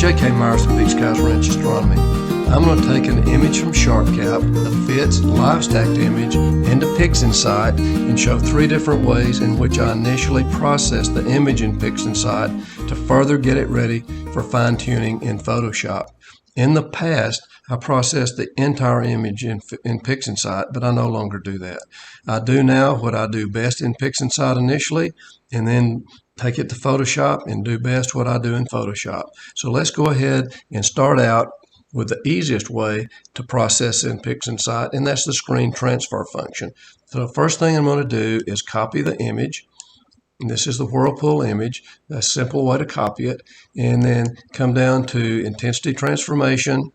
J.K. Myers from Big Skies Ranch Astronomy. I'm going to take an image from SharpCap, a fits livestacked image, into PixInsight and show 3 different ways in which I initially process the image in PixInsight to further get it ready for fine-tuning in Photoshop. In the past, I processed the entire image in PixInsight, but I no longer do that. I do now what I do best in PixInsight initially, and then take it to Photoshop and do best what I do in Photoshop. So let's go ahead and start out with the easiest way to process in PixInsight, and that's the screen transfer function. So the first thing I'm going to do is copy the image. And this is the Whirlpool image, a simple way to copy it, and then come down to intensity transformation,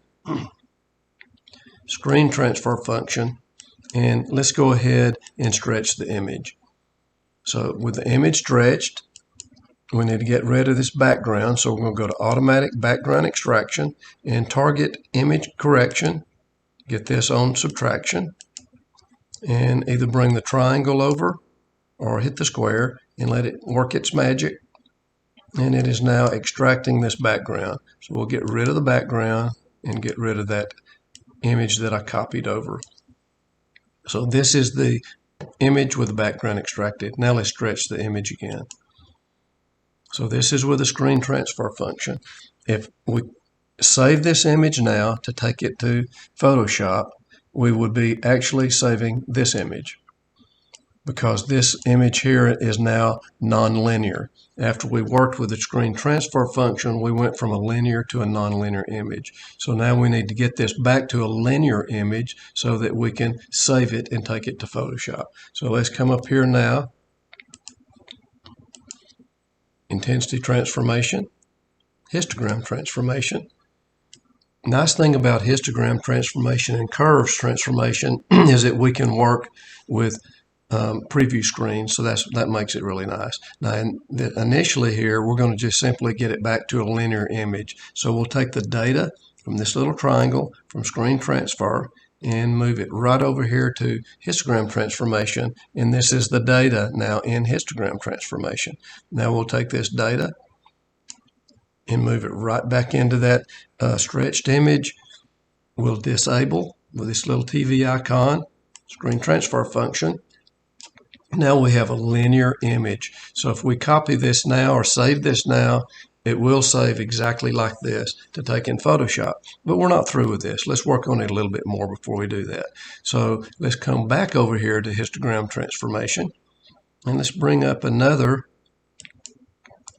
screen transfer function, and let's go ahead and stretch the image. So with the image stretched, we need to get rid of this background, so we're going to go to automatic background extraction and target image correction, get this on subtraction, and either bring the triangle over or hit the square and let it work its magic, and it is now extracting this background. So we'll get rid of the background and get rid of that image that I copied over. So this is the image with the background extracted. Now let's stretch the image again. So this is with the screen transfer function. If we save this image now to take it to Photoshop, we would be actually saving this image, because this image here is now non-linear. After we worked with the screen transfer function, we went from a linear to a non-linear image. So now we need to get this back to a linear image so that we can save it and take it to Photoshop. So let's come up here now. Intensity transformation, histogram transformation. Nice thing about histogram transformation and curves transformation is that we can work with preview screen, so that makes it really nice. Now initially here we're going to just simply get it back to a linear image. So we'll take the data from this little triangle from screen transfer and move it right over here to histogram transformation, and this is the data now in histogram transformation. Now we'll take this data and move it right back into that stretched image. We'll disable with this little TV icon, screen transfer function. Now we have a linear image. So if we copy this now or save this now, it will save exactly like this to take in Photoshop. But we're not through with this. Let's work on it a little bit more before we do that. So let's come back over here to histogram transformation, and let's bring up another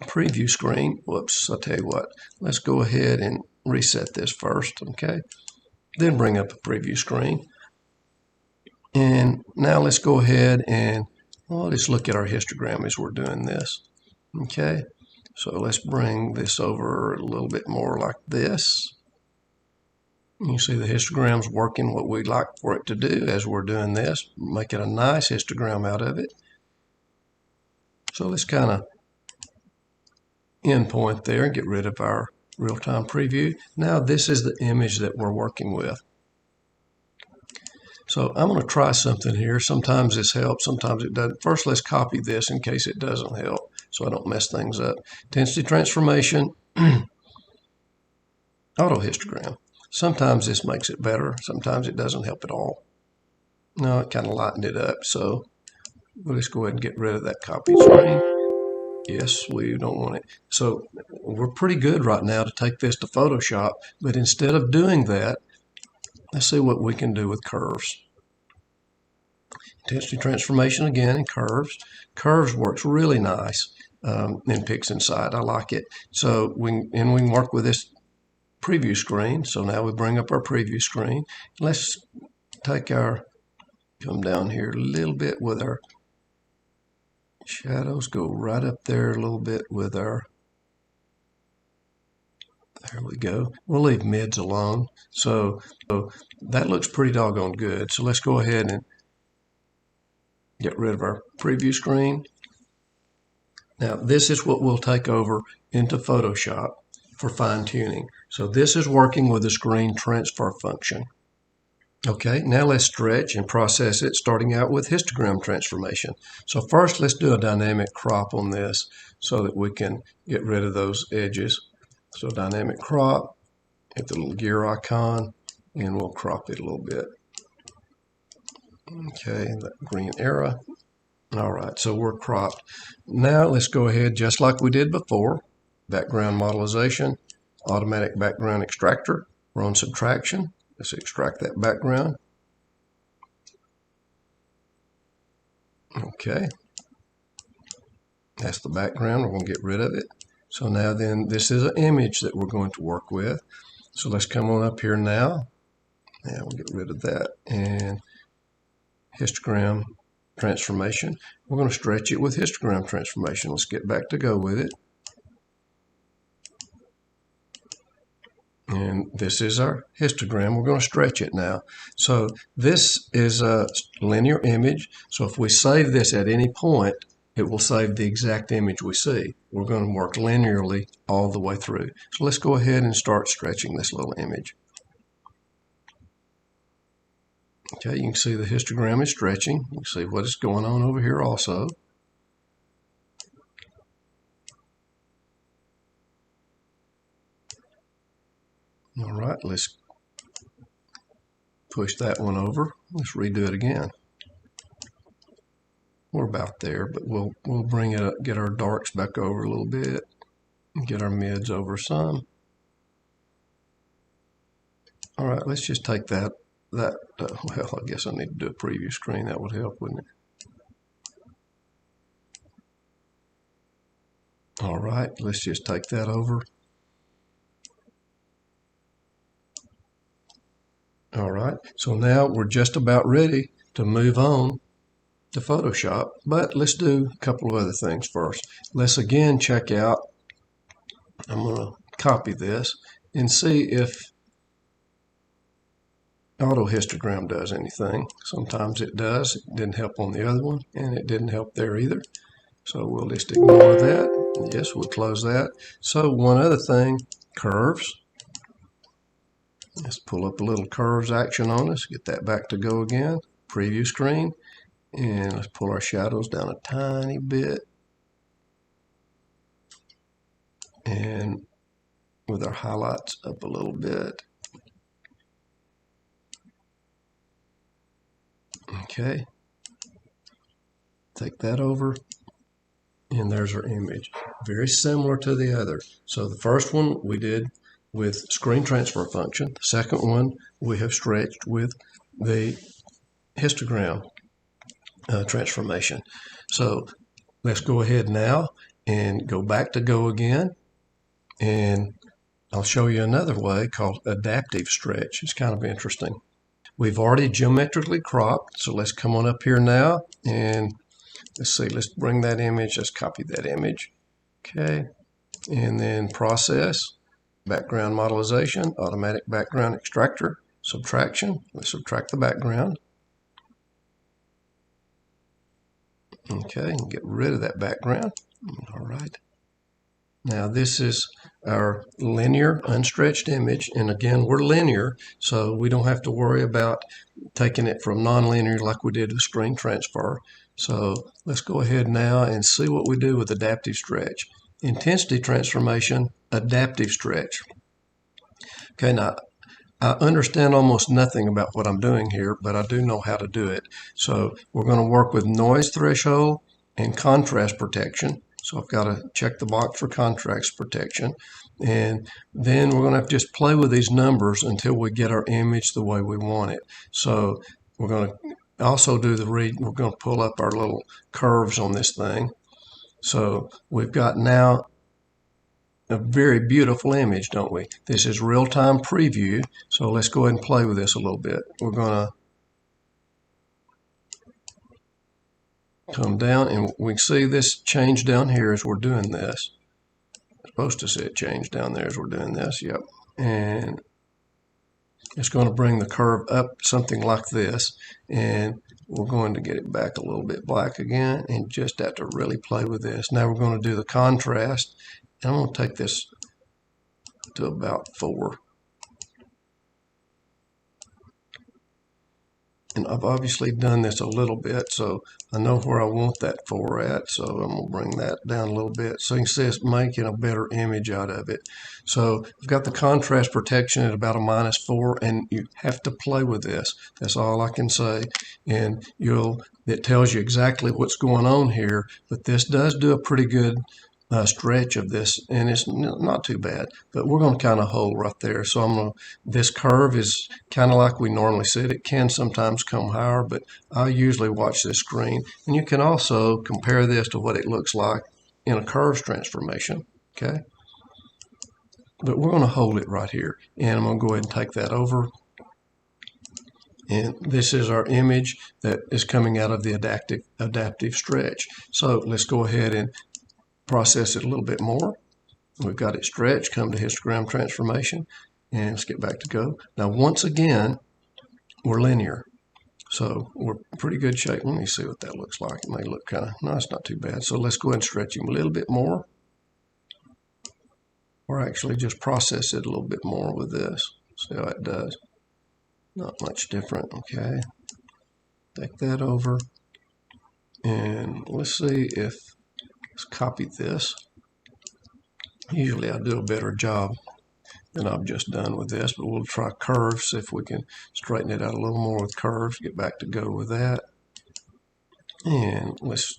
preview screen. Whoops, I'll tell you what. Let's go ahead and reset this first, okay? Then bring up a preview screen. And now let's go ahead and let's look at our histogram as we're doing this, okay? So let's bring this over a little bit more like this. You see the histogram's working what we'd like for it to do as we're doing this, making a nice histogram out of it. So let's kind of endpoint there and get rid of our real-time preview. Now this is the image that we're working with. So I'm going to try something here. Sometimes this helps, sometimes it doesn't. First, let's copy this in case it doesn't help, so I don't mess things up. Intensity transformation, auto histogram. Sometimes this makes it better, sometimes it doesn't help at all. No, it kind of lightened it up, so we'll just go ahead and get rid of that copy screen. Yes, we don't want it. So we're pretty good right now to take this to Photoshop, but instead of doing that, let's see what we can do with curves. Intensity transformation again in curves. Curves works really nice in PixInsight. I like it. So we can work with this preview screen. So now we bring up our preview screen. Let's take come down here a little bit with our shadows. Go right up there a little bit with our, there we go. We'll leave mids alone. So that looks pretty doggone good. So let's go ahead and get rid of our preview screen. Now this is what we'll take over into Photoshop for fine tuning. So this is working with the screen transfer function. Okay, now let's stretch and process it, starting out with histogram transformation. So first let's do a dynamic crop on this so that we can get rid of those edges. So dynamic crop, hit the little gear icon, and we'll crop it a little bit. Okay, that green arrow. All right, so we're cropped. Now let's go ahead, just like we did before, background modelization, automatic background extractor. We're on subtraction. Let's extract that background. Okay, that's the background. We're going to get rid of it. So now then, this is an image that we're going to work with. So let's come on up here now. Now we'll get rid of that. And histogram transformation. We're going to stretch it with histogram transformation. Let's get back to go with it. And this is our histogram. We're going to stretch it now. So this is a linear image. So if we save this at any point, it will save the exact image we see. We're going to work linearly all the way through. So let's go ahead and start stretching this little image. Okay, you can see the histogram is stretching. You can see what is going on over here also. All right, let's push that one over. Let's redo it again. We're about there, but we'll bring it up, get our darks back over a little bit, and get our mids over some. All right, let's just take that. Well, I guess I need to do a preview screen. That would help, wouldn't it? All right, let's just take that over. All right, so now we're just about ready to move on to Photoshop, but let's do a couple of other things first. Let's again check out, I'm going to copy this and see if auto histogram does anything. Sometimes it does. It didn't help on the other one, and it didn't help there either. So we'll just ignore that. Yes, we'll close that. So one other thing, curves. Let's pull up a little curves action on us. Get that back to go again. Preview screen. And let's pull our shadows down a tiny bit. And with our highlights up a little bit. Okay. Take that over. And there's our image. Very similar to the other. So the first one we did with screen transfer function. The second one we have stretched with the histogram transformation. So let's go ahead now and go back to go again. And I'll show you another way called adaptive stretch. It's kind of interesting. We've already geometrically cropped. So let's come on up here now and let's see, let's bring that image, let's copy that image. Okay, and then process, background modelization, automatic background extractor, subtraction. Let's subtract the background. Okay, and get rid of that background. All right. Now this is our linear unstretched image, and again we're linear, so we don't have to worry about taking it from non-linear like we did with screen transfer. So let's go ahead now and see what we do with adaptive stretch. Intensity transformation, adaptive stretch. Okay, now I understand almost nothing about what I'm doing here, but I do know how to do it. So we're going to work with noise threshold and contrast protection. So I've got to check the box for contrast protection. And then we're going to have to just play with these numbers until we get our image the way we want it. So we're going to also do we're going to pull up our little curves on this thing. So we've got now a very beautiful image, don't we? This is real-time preview. So let's go ahead and play with this a little bit. We're going to come down, and we can see this change down here as we're doing this. I'm supposed to see it change down there as we're doing this. Yep. And it's going to bring the curve up something like this, and we're going to get it back a little bit black again, and just have to really play with this. Now we're going to do the contrast, and I'm going to take this to about 4. And I've obviously done this a little bit, so I know where I want that 4 at. So I'm going to bring that down a little bit. So you can see it's making a better image out of it. So I've got the contrast protection at about a -4, and you have to play with this. That's all I can say. And it tells you exactly what's going on here, but this does do a pretty good stretch of this, and it's not too bad, but we're going to kind of hold right there. So this curve is kind of like we normally see it. It can sometimes come higher, but I usually watch this screen. And you can also compare this to what it looks like in a curves transformation, okay? But we're going to hold it right here, and I'm going to go ahead and take that over. And this is our image that is coming out of the adaptive stretch. So let's go ahead and process it a little bit more. We've got it stretched, come to histogram transformation, and let's get back to go. Now, once again, we're linear. So we're pretty good shape. Let me see what that looks like. It may look kind of, no, it's not too bad. So let's go ahead and stretch him a little bit more. Or actually just process it a little bit more with this. See how it does. Not much different, okay. Take that over. And let's see if, let's copy this. Usually I do a better job than I've just done with this, but we'll try curves, see if we can straighten it out a little more with curves. Get back to go with that. And let's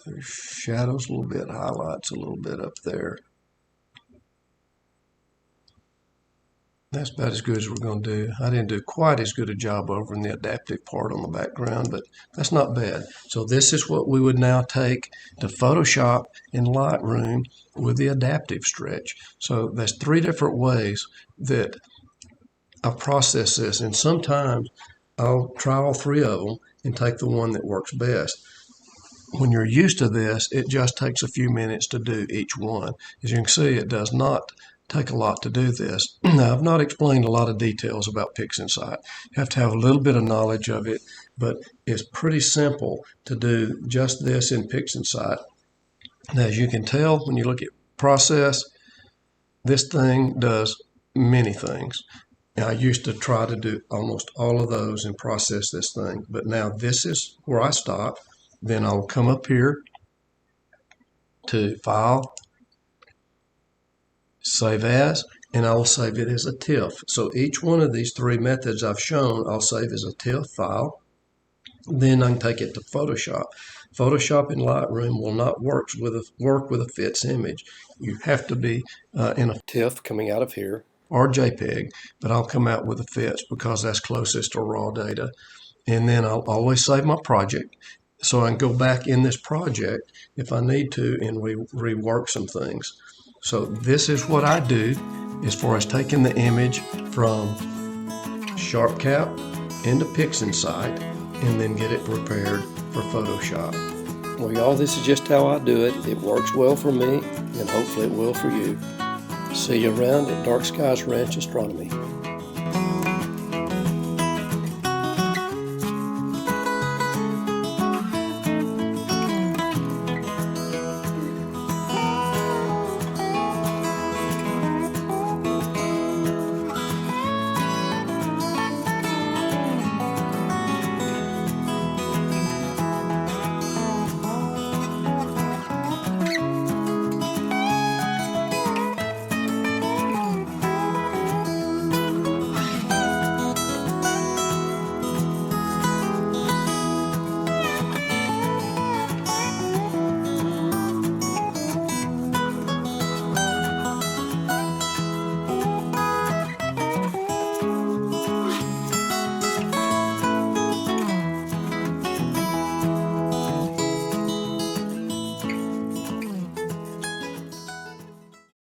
do shadows a little bit, highlights a little bit up there. That's about as good as we're going to do. I didn't do quite as good a job over in the adaptive part on the background, but that's not bad. So this is what we would now take to Photoshop in Lightroom with the adaptive stretch. So there's 3 different ways that I process this, and sometimes I'll try all 3 of them and take the one that works best. When you're used to this, it just takes a few minutes to do each one. As you can see, it does not take a lot to do this. Now, I've not explained a lot of details about PixInsight. You have to have a little bit of knowledge of it, but it's pretty simple to do just this in PixInsight. Now, as you can tell, when you look at process, this thing does many things. Now, I used to try to do almost all of those and process this thing, but now this is where I stop. Then I'll come up here to File, Save As, and I will save it as a TIFF. So each one of these 3 methods I've shown, I'll save as a TIFF file. Then I can take it to Photoshop. Photoshop in Lightroom will not work with a FITS image. You have to be in a TIFF coming out of here, or JPEG, but I'll come out with a FITS because that's closest to raw data. And then I'll always save my project, so I can go back in this project if I need to and rework some things. So this is what I do as far as taking the image from SharpCap into PixInsight and then get it prepared for Photoshop. Well, y'all, this is just how I do it. It works well for me, and hopefully it will for you. See you around at Dark Skies Ranch Astronomy.